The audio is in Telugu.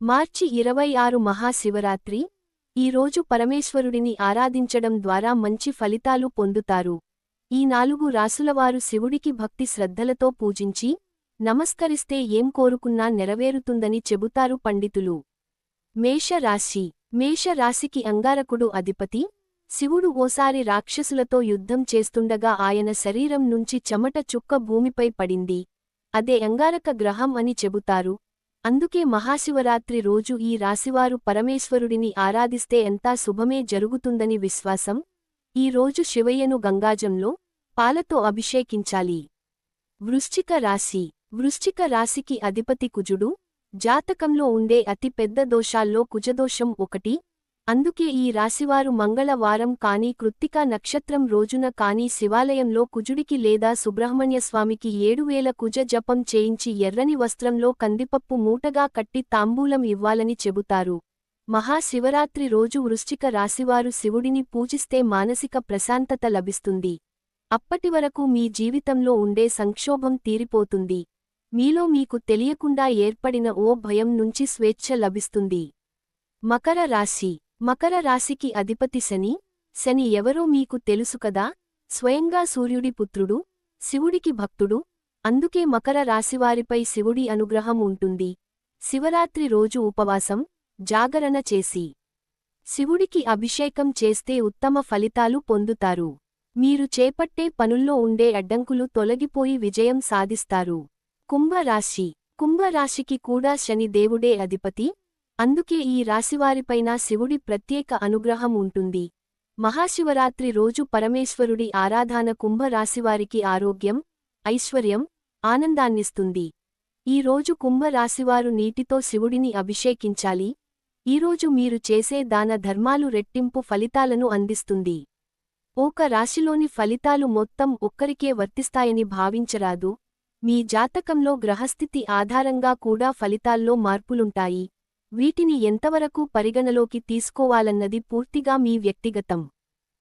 మార్చి 26 మహాశివరాత్రి. ఈ రోజు పరమేశ్వరుడిని ఆరాధించడం ద్వారా మంచి ఫలితాలు పొందుతారు. ఈ 4 రాసులవారు శివుడికి భక్తి శ్రద్ధలతో పూజించి, నమస్కరిస్తే ఏం కోరుకున్నా నెరవేరుతుందని చెబుతారు పండితులు. మేషరాశి. మేషరాశికి అంగారకుడు అధిపతి. శివుడు ఓసారి రాక్షసులతో యుద్ధం చేస్తుండగా ఆయన శరీరం నుంచి చెమట చుక్క భూమిపై పడింది. అదే అంగారక గ్రహం అని చెబుతారు. అందుకే మహాశివరాత్రి రోజు ఈ రాశివారు పరమేశ్వరుడిని ఆరాధిస్తే ఎంతా శుభమే జరుగుతుందని విశ్వాసం. ఈ రోజు శివయ్యను గంగాజంలో, పాలతో అభిషేకించాలి. వృశ్చిక రాశి. వృశ్చిక రాశికి అధిపతి కుజుడు. జాతకంలో ఉండే అతి పెద్ద దోషాల్లో కుజదోషం ఒకటి. అందుకే ఈ రాశివారు మంగళవారం కానీ కృత్తికా నక్షత్రం రోజున కానీ శివాలయంలో కుజుడికి లేదా సుబ్రహ్మణ్యస్వామికి 7000 కుజ జపం చేయించి ఎర్రని వస్త్రంలో కందిపప్పు మూటగా కట్టి తాంబూలం ఇవ్వాలని చెబుతారు. మహాశివరాత్రి రోజు వృశ్చిక రాశివారు శివుడిని పూజిస్తే మానసిక ప్రశాంతత లభిస్తుంది. అప్పటివరకు మీ జీవితంలో ఉండే సంక్షోభం తీరిపోతుంది. మీలో మీకు తెలియకుండా ఏర్పడిన ఓ భయం నుంచి స్వేచ్ఛ లభిస్తుంది. మకర రాశి. మకర రాశికి అధిపతి శని. శని ఎవరో మీకు తెలుసు కదా. స్వయంగా సూర్యుడి పుత్రుడు, శివుడికి భక్తుడు. అందుకే మకర రాశివారిపై శివుడి అనుగ్రహం ఉంటుంది. శివరాత్రి రోజు ఉపవాసం, జాగరణ చేసి శివుడికి అభిషేకం చేస్తే ఉత్తమ ఫలితాలు పొందుతారు. మీరు చేపట్టే పనుల్లో ఉండే అడ్డంకులు తొలగిపోయి విజయం సాధిస్తారు. కుంభరాశి. కుంభరాశికి కూడా శని దేవుడే అధిపతి. అందుకే ఈ రాశివారిపైన శివుడి ప్రత్యేక అనుగ్రహం ఉంటుంది. మహాశివరాత్రి రోజు పరమేశ్వరుడి ఆరాధన కుంభరాశివారికి ఆరోగ్యం, ఐశ్వర్యం, ఆనందాన్నిస్తుంది. ఈ రోజు కుంభరాశివారు నీటితో శివుడిని అభిషేకించాలి. ఈరోజు మీరు చేసే దాన ధర్మాలు రెట్టింపు ఫలితాలను అందిస్తుంది. ఒక రాశిలోని ఫలితాలు మొత్తం ఒక్కరికే వర్తిస్తాయని భావించరాదు. మీ జాతకంలో గ్రహస్థితి ఆధారంగా కూడా ఫలితాల్లో మార్పులుంటాయి. వీటిని ఎంతవరకు పరిగణలోకి తీసుకోవాలన్నది పూర్తిగా మీ వ్యక్తిగతం.